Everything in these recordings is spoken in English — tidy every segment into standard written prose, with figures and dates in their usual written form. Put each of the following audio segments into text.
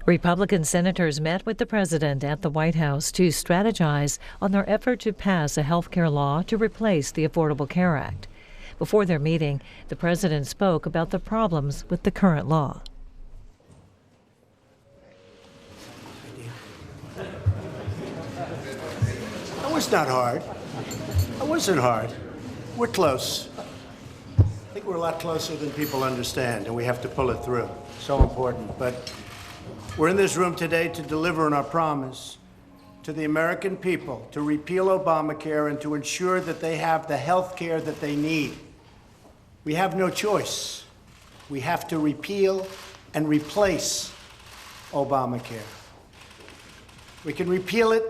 Republican senators met with the president at the White House to strategize on their effort to pass a health care law to replace the Affordable Care Act. Before their meeting, the president spoke about the problems with the current law. That was not hard. That wasn't hard. We're close. I think we're a lot closer than people understand, and we have to pull it through. So important. But we're in this room today to deliver on our promise to the American people to repeal Obamacare and to ensure that they have the health care that they need. We have no choice. We have to repeal and replace Obamacare. We can repeal it,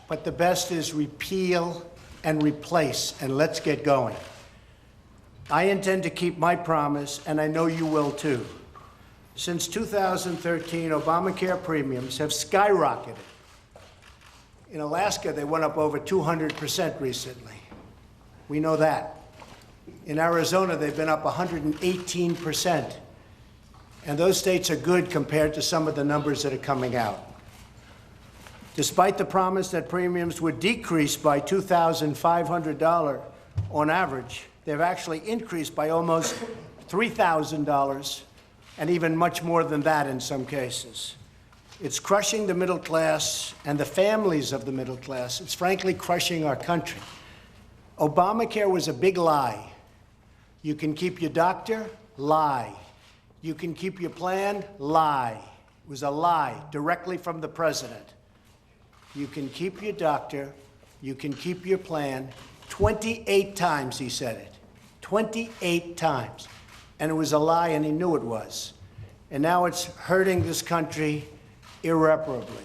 but the best is repeal and replace, and let's get going. I intend to keep my promise, and I know you will too. Since 2013, Obamacare premiums have skyrocketed. In Alaska, they went up over 200% recently. We know that. In Arizona, they've been up 118%. And those states are good compared to some of the numbers that are coming out. Despite the promise that premiums would decrease by $2,500 on average, they've actually increased by almost $3,000, and even much more than that in some cases. It's crushing the middle class and the families of the middle class. It's frankly crushing our country. Obamacare was a big lie. You can keep your doctor, lie. You can keep your plan, lie. It was a lie directly from the president. You can keep your doctor, you can keep your plan. 28 times he said it. 28 times. And it was a lie, and he knew it was. And now it's hurting this country irreparably.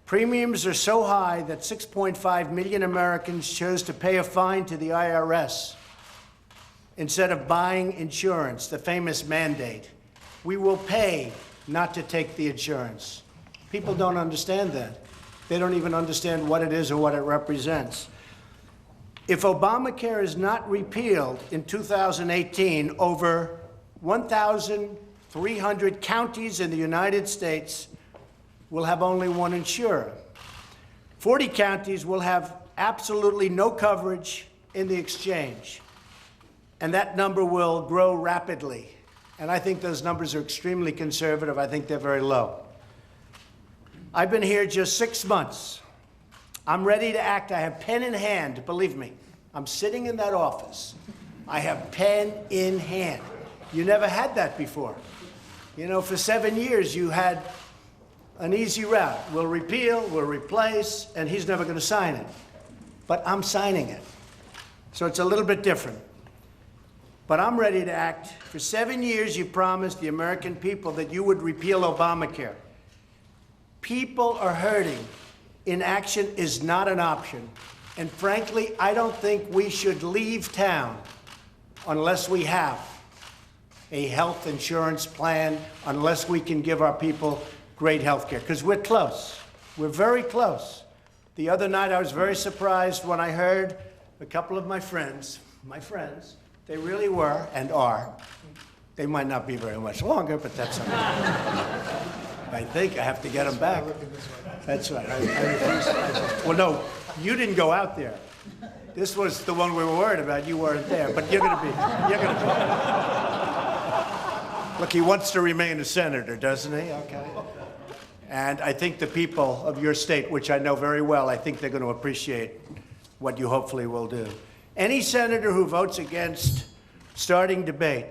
Premiums are so high that 6.5 million Americans chose to pay a fine to the IRS instead of buying insurance, the famous mandate. We will pay not to take the insurance. People don't understand that. They don't even understand what it is or what it represents. If Obamacare is not repealed in 2018, over 1,300 counties in the United States will have only one insurer. 40 counties will have absolutely no coverage in the exchange. And that number will grow rapidly. And I think those numbers are extremely conservative. I think they're very low. I've been here just 6 months. I'm ready to act. I have pen in hand, believe me. I'm sitting in that office. I have pen in hand. You never had that before. You know, for 7 years, you had an easy route. We'll repeal, we'll replace, and he's never going to sign it. But I'm signing it. So it's a little bit different. But I'm ready to act. For 7 years, you promised the American people that you would repeal Obamacare. People are hurting. Inaction is not an option. And frankly, I don't think we should leave town unless we have a health insurance plan, unless we can give our people great health care, because we're close. We're very close. The other night, I was very surprised when I heard a couple of my friends, they really were and are. They might not be very much longer, but that's all right. I think I have to get them back. That's right. Well, no, you didn't go out there. This was the one we were worried about. You weren't there, but you're going to be. Look, he wants to remain a senator, doesn't he? Okay. And I think the people of your state, which I know very well, I think they're going to appreciate what you hopefully will do. Any senator who votes against starting debate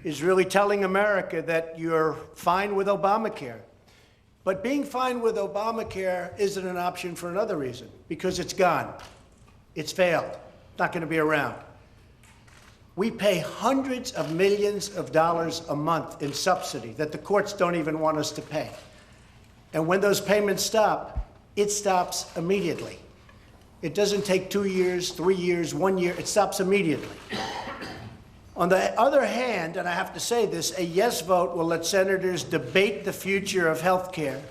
is really telling America that you're fine with Obamacare. But being fine with Obamacare isn't an option for another reason, because it's gone. It's failed. Not going to be around. We pay hundreds of millions of dollars a month in subsidy that the courts don't even want us to pay. And when those payments stop, it stops immediately. It doesn't take 2 years, 3 years, 1 year. It stops immediately. On the other hand, and I have to say this, a yes vote will let senators debate the future of health care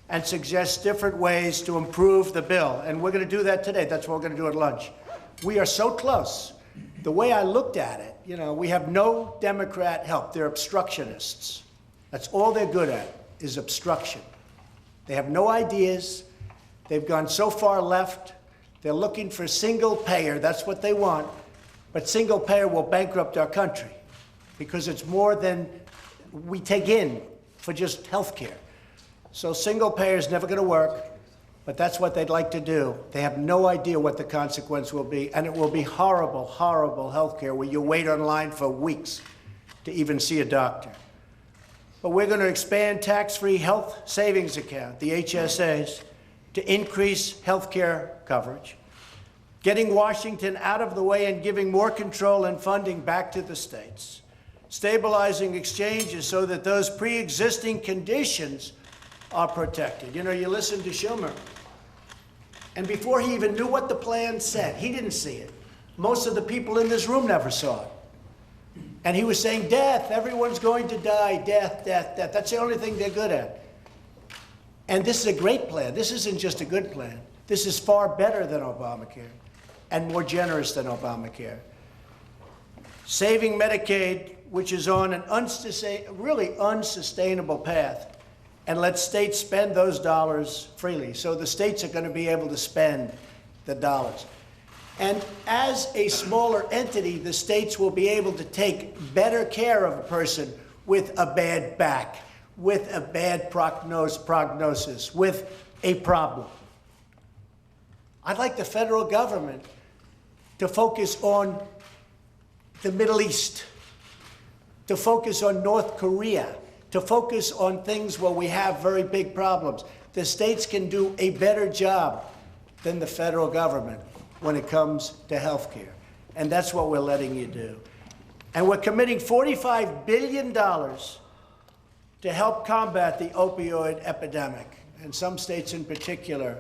and suggest different ways to improve the bill. And we're going to do that today. That's what we're going to do at lunch. We are so close. The way I looked at it, you know, we have no Democrat help. They're obstructionists. That's all they're good at, is obstruction. They have no ideas. They've gone so far left. They're looking for single payer. That's what they want. But single payer will bankrupt our country because it's more than we take in for just health care. So single payer is never going to work, but that's what they'd like to do. They have no idea what the consequence will be, and it will be horrible, horrible health care where you wait online for weeks to even see a doctor. But we're going to expand tax-free health savings account, the HSAs, to increase health care coverage, getting Washington out of the way and giving more control and funding back to the states, stabilizing exchanges so that those pre-existing conditions are protected. You know, you listen to Schumer, and before he even knew what the plan said, he didn't see it. Most of the people in this room never saw it. And he was saying, death, everyone's going to die, death, death, death. That's the only thing they're good at. And this is a great plan. This isn't just a good plan. This is far better than Obamacare and more generous than Obamacare. Saving Medicaid, which is on an really unsustainable path, and let states spend those dollars freely. So the states are going to be able to spend the dollars. And as a smaller entity, the states will be able to take better care of a person with a bad back, with a bad prognosis, with a problem. I'd like the federal government to focus on the Middle East, to focus on North Korea, to focus on things where we have very big problems. The states can do a better job than the federal government when it comes to health care. And that's what we're letting you do. And we're committing $45 billion to help combat the opioid epidemic, and some states in particular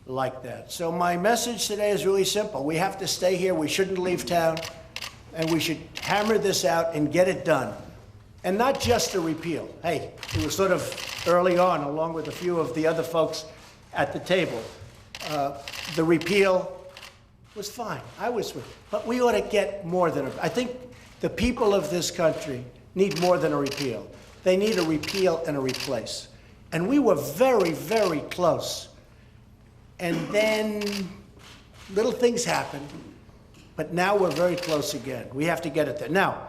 like that. So my message today is really simple. We have to stay here. We shouldn't leave town. And we should hammer this out and get it done. And not just a repeal. Hey, it was sort of early on, along with a few of the other folks at the table. The repeal was fine. I was with it. But we ought to get more than I think the people of this country need more than a repeal. They need a repeal and a replace. And we were very, very close. And then little things happened. But now we're very close again. We have to get it there. Now,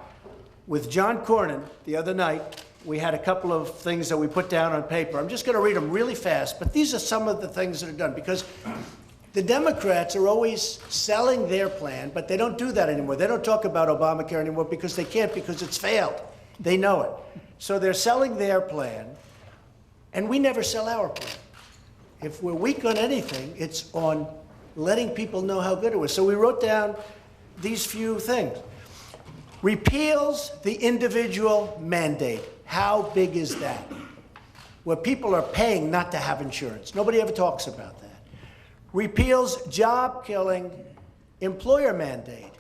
with John Cornyn the other night, we had a couple of things that we put down on paper. I'm just going to read them really fast, but these are some of the things that are done, because the Democrats are always selling their plan, but they don't do that anymore. They don't talk about Obamacare anymore because they can't, because it's failed. They know it. So they're selling their plan, and we never sell our plan. If we're weak on anything, it's on letting people know how good it was. So we wrote down these few things. Repeals the individual mandate. How big is that? Where people are paying not to have insurance. Nobody ever talks about that. Repeals job-killing employer mandate.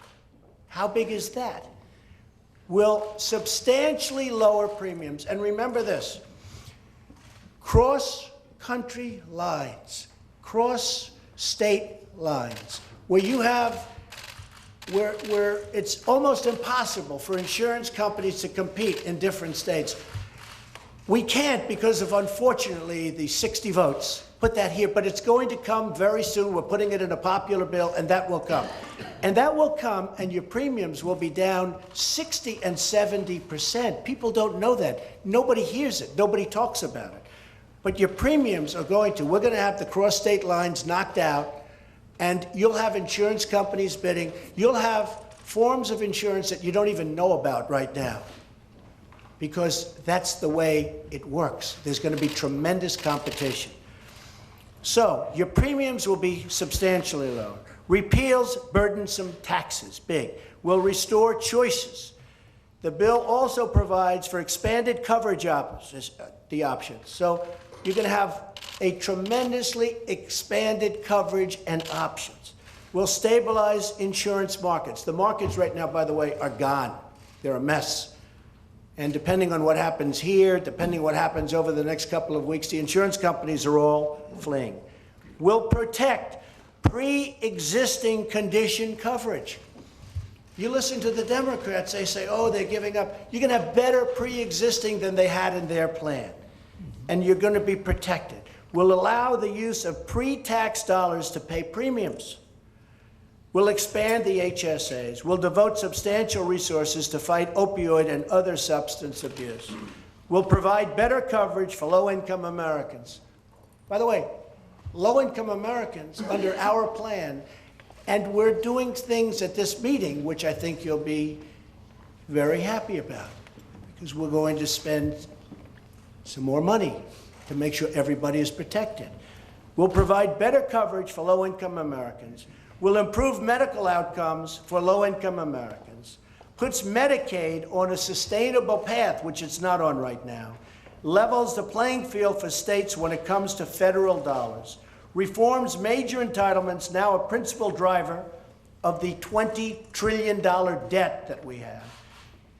How big is that? Will substantially lower premiums. And remember this, cross-country lines, cross-state lines, where you have where it's almost impossible for insurance companies to compete in different states. We can't because of, unfortunately, the 60 votes. Put that here, but it's going to come very soon. We're putting it in a popular bill, and that will come. And that will come, and your premiums will be down 60 and 70%. People don't know that. Nobody hears it. Nobody talks about it. But your premiums are we're going to have the cross-state lines knocked out, and you'll have insurance companies bidding. You'll have forms of insurance that you don't even know about right now, because that's the way it works. There's going to be tremendous competition. So your premiums will be substantially lower. Repeals burdensome taxes, big. Will restore choices. The bill also provides for expanded coverage options. So you're going to have a tremendously expanded coverage and options. Will stabilize insurance markets. The markets right now, by the way, are gone. They're a mess. And depending on what happens here, depending on what happens over the next couple of weeks, the insurance companies are all fleeing. Will protect pre-existing condition coverage. You listen to the Democrats, they say, oh, they're giving up. You're going to have better pre-existing than they had in their plan. And you're going to be protected. We'll allow the use of pre-tax dollars to pay premiums. We'll expand the HSAs. We'll devote substantial resources to fight opioid and other substance abuse. We'll provide better coverage for low-income Americans. By the way, low-income Americans under our plan, and we're doing things at this meeting which I think you'll be very happy about, because we're going to spend some more money to make sure everybody is protected. We'll provide better coverage for low-income Americans. We'll improve medical outcomes for low-income Americans. Puts Medicaid on a sustainable path, which it's not on right now. Levels the playing field for states when it comes to federal dollars. Reforms major entitlements, now a principal driver of the $20 trillion debt that we have.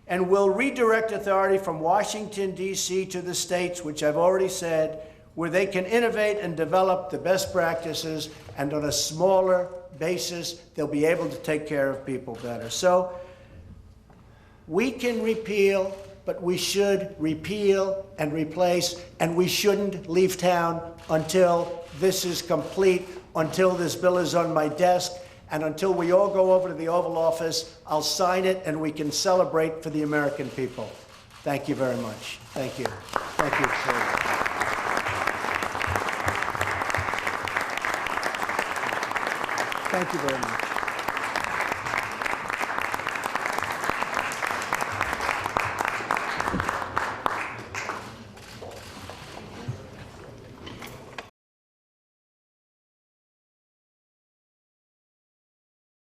And will redirect authority from Washington, D.C. to the states, which I've already said, where they can innovate and develop the best practices, and on a smaller basis, they'll be able to take care of people better. So we can repeal, but we should repeal and replace, and we shouldn't leave town until this is complete, until this bill is on my desk, and until we all go over to the Oval Office. I'll sign it, and we can celebrate for the American people. Thank you very much. Thank you. Thank you. Thank you very much.